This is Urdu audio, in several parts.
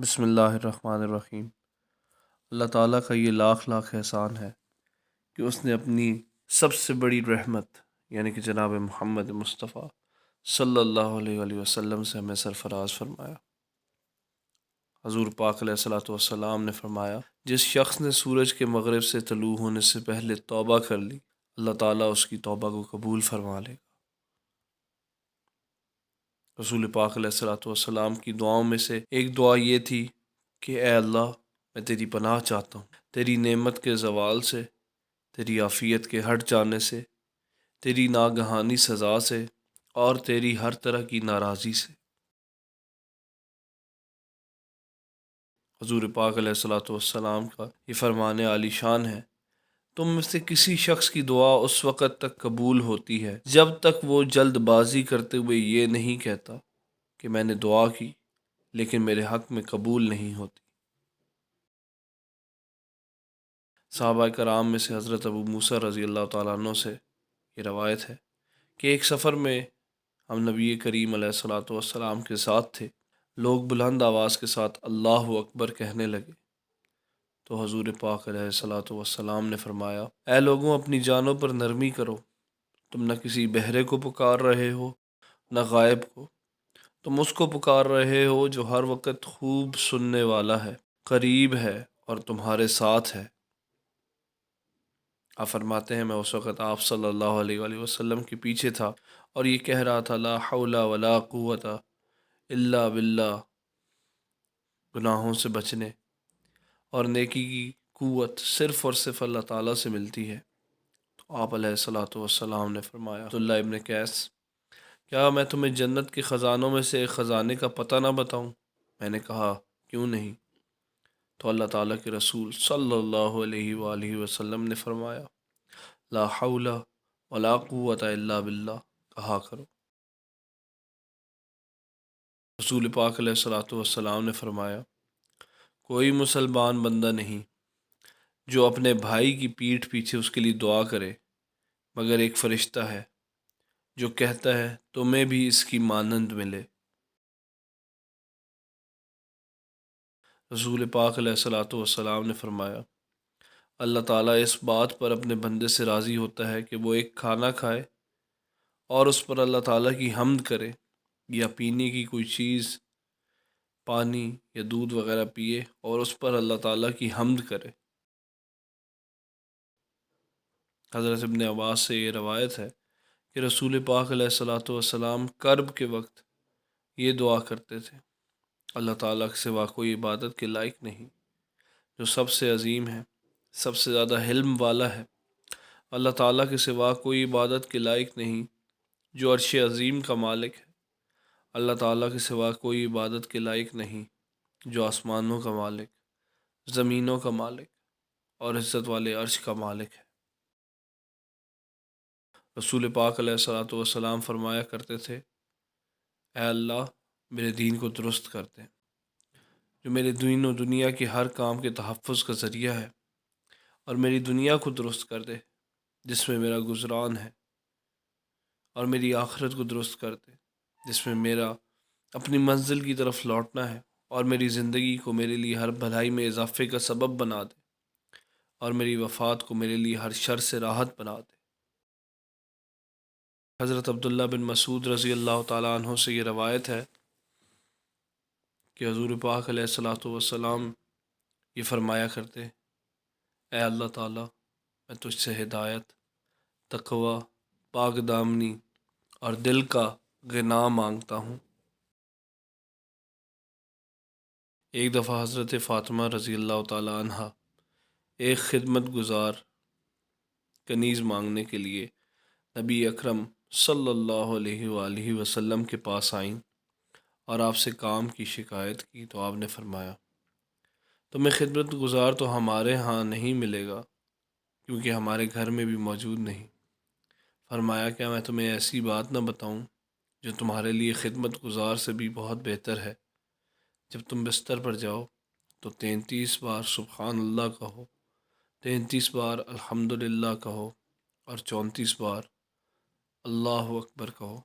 بسم اللہ الرحمن الرحیم۔ اللہ تعالیٰ کا یہ لاکھ لاکھ احسان ہے کہ اس نے اپنی سب سے بڑی رحمت یعنی کہ جناب محمد مصطفیٰ صلی اللہ علیہ وآلہ وسلم سے ہمیں سرفراز فرمایا۔ حضور پاک علیہ الصلوۃ والسلام نے فرمایا، جس شخص نے سورج کے مغرب سے طلوع ہونے سے پہلے توبہ کر لی، اللہ تعالیٰ اس کی توبہ کو قبول فرما لے گا۔ رسول پاک علیہ الصلوۃ والسلام کی دعاؤں میں سے ایک دعا یہ تھی کہ اے اللہ، میں تیری پناہ چاہتا ہوں تیری نعمت کے زوال سے، تیری عافیت کے ہٹ جانے سے، تیری ناگہانی سزا سے اور تیری ہر طرح کی ناراضی سے۔ حضور پاک علیہ الصلوۃ والسلام کا یہ فرمان عالی شان ہے، تم میں سے کسی شخص کی دعا اس وقت تک قبول ہوتی ہے جب تک وہ جلد بازی کرتے ہوئے یہ نہیں کہتا کہ میں نے دعا کی لیکن میرے حق میں قبول نہیں ہوتی۔ صحابہ کرام میں سے حضرت ابو موسیٰ رضی اللہ تعالیٰ عنہ سے یہ روایت ہے کہ ایک سفر میں ہم نبی کریم علیہ الصلوۃ والسلام کے ساتھ تھے، لوگ بلند آواز کے ساتھ اللہ اکبر کہنے لگے تو حضور پاک علیہ الصلوۃ والسلام نے فرمایا، اے لوگوں، اپنی جانوں پر نرمی کرو، تم نہ کسی بہرے کو پکار رہے ہو نہ غائب کو، تم اس کو پکار رہے ہو جو ہر وقت خوب سننے والا ہے، قریب ہے اور تمہارے ساتھ ہے۔ آپ فرماتے ہیں، میں اس وقت آپ صلی اللہ علیہ وآلہ وسلم کے پیچھے تھا اور یہ کہہ رہا تھا، لا حول ولا قوت الا باللہ، گناہوں سے بچنے اور نیکی کی قوت صرف اور صرف اللہ تعالیٰ سے ملتی ہے۔ تو آپ علیہ الصلوۃ والسلام نے فرمایا، عبداللہ ابن قیس، کیا میں تمہیں جنت کے خزانوں میں سے ایک خزانے کا پتہ نہ بتاؤں؟ میں نے کہا، کیوں نہیں؟ تو اللہ تعالیٰ کے رسول صلی اللہ علیہ وآلہ وسلم نے فرمایا، لا حول ولا قوت الا باللہ کہا کرو۔ رسول پاک علیہ الصلوۃ والسلام نے فرمایا، کوئی مسلمان بندہ نہیں جو اپنے بھائی کی پیٹھ پیچھے اس کے لیے دعا کرے مگر ایک فرشتہ ہے جو کہتا ہے تمہیں بھی اس کی مانند ملے۔ رسول پاک علیہ الصلوۃ والسلام نے فرمایا، اللہ تعالیٰ اس بات پر اپنے بندے سے راضی ہوتا ہے کہ وہ ایک کھانا کھائے اور اس پر اللہ تعالیٰ کی حمد کرے، یا پینے کی کوئی چیز، پانی یا دودھ وغیرہ پیے اور اس پر اللہ تعالیٰ کی حمد کرے۔ حضرت ابن عباس سے یہ روایت ہے کہ رسول پاک علیہ الصلوۃ والسلام کرب کے وقت یہ دعا کرتے تھے، اللہ تعالیٰ کے سوا کوئی عبادت کے لائق نہیں، جو سب سے عظیم ہے، سب سے زیادہ حلم والا ہے۔ اللہ تعالیٰ کے سوا کوئی عبادت کے لائق نہیں، جو عرش عظیم کا مالک ہے۔ اللہ تعالیٰ کے سوا کوئی عبادت کے لائق نہیں، جو آسمانوں کا مالک، زمینوں کا مالک اور عزت والے عرش کا مالک ہے۔ رسول پاک علیہ الصلوۃ والسلام فرمایا کرتے تھے، اے اللہ، میرے دین کو درست کر دے، جو میرے دین و دنیا کے ہر کام کے تحفظ کا ذریعہ ہے، اور میری دنیا کو درست کر دے جس میں میرا گزران ہے، اور میری آخرت کو درست کر دے جس میں میرا اپنی منزل کی طرف لوٹنا ہے، اور میری زندگی کو میرے لیے ہر بھلائی میں اضافے کا سبب بنا دے، اور میری وفات کو میرے لیے ہر شر سے راحت بنا دے۔ حضرت عبداللہ بن مسعود رضی اللہ تعالیٰ عنہ سے یہ روایت ہے کہ حضور پاک علیہ الصلوۃ والسلام یہ فرمایا کرتے، اے اللہ تعالیٰ، میں تجھ سے ہدایت، تقوی، پاک دامنی اور دل کا غنا مانگتا ہوں۔ ایک دفعہ حضرت فاطمہ رضی اللہ تعالیٰ عنہ ایک خدمت گزار کنیز مانگنے کے لیے نبی اکرم صلی اللہ علیہ وآلہ وسلم کے پاس آئیں اور آپ سے کام کی شکایت کی، تو آپ نے فرمایا، تمہیں خدمت گزار تو ہمارے ہاں نہیں ملے گا کیونکہ ہمارے گھر میں بھی موجود نہیں۔ فرمایا، کیا میں تمہیں ایسی بات نہ بتاؤں جو تمہارے لیے خدمت گزار سے بھی بہت بہتر ہے؟ جب تم بستر پر جاؤ تو 33 بار سبحان اللہ کہو، 33 بار الحمدللہ کہو اور 34 بار اللہ اکبر کہو۔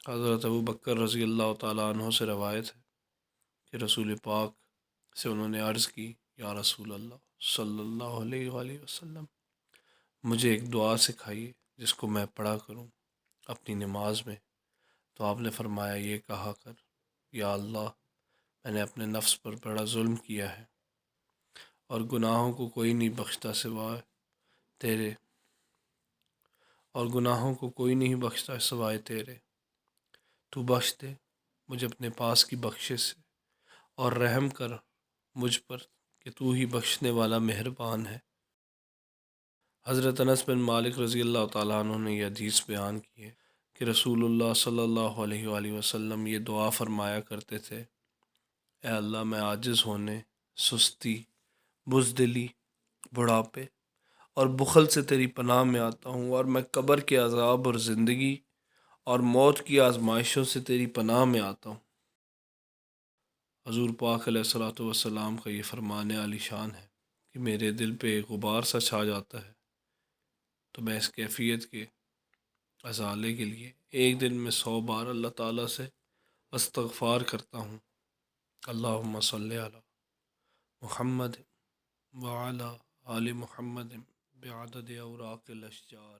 حضرت ابو بکر رضی اللہ تعالیٰ عنہ سے روایت ہے کہ رسول پاک سے انہوں نے عرض کی، یا رسول اللہ صلی اللہ علیہ وآلہ وسلم، مجھے ایک دعا سکھائیے جس کو میں پڑھا کروں اپنی نماز میں۔ تو آپ نے فرمایا، یہ کہا کر، یا اللہ، میں نے اپنے نفس پر بڑا ظلم کیا ہے اور گناہوں کو کوئی نہیں بخشتا سوائے تیرے، اور گناہوں کو کوئی نہیں بخشتا سوائے تیرے۔ تو بخش دے مجھے اپنے پاس کی بخشش سے، اور رحم کر مجھ پر کہ تو ہی بخشنے والا مہربان ہے۔ حضرت انس بن مالک رضی اللہ تعالیٰ عنہ نے یہ حدیث بیان کی ہے کہ رسول اللہ صلی اللہ علیہ وآلہ وسلم یہ دعا فرمایا کرتے تھے، اے اللہ، میں عاجز ہونے، سستی، بزدلی، بڑھاپے اور بخل سے تیری پناہ میں آتا ہوں، اور میں قبر کے عذاب اور زندگی اور موت کی آزمائشوں سے تیری پناہ میں آتا ہوں۔ حضور پاک علیہ الصلوۃ والسلام کا یہ فرمان عالی شان ہے کہ میرے دل پہ ایک غبار سا چھا جاتا ہے تو میں اس کیفیت کے ازالے کے لیے ایک دن میں 100 بار اللہ تعالیٰ سے استغفار کرتا ہوں۔ اللہم صلی علی محمد وعلی آل محمد بعدد اوراق الاشجار۔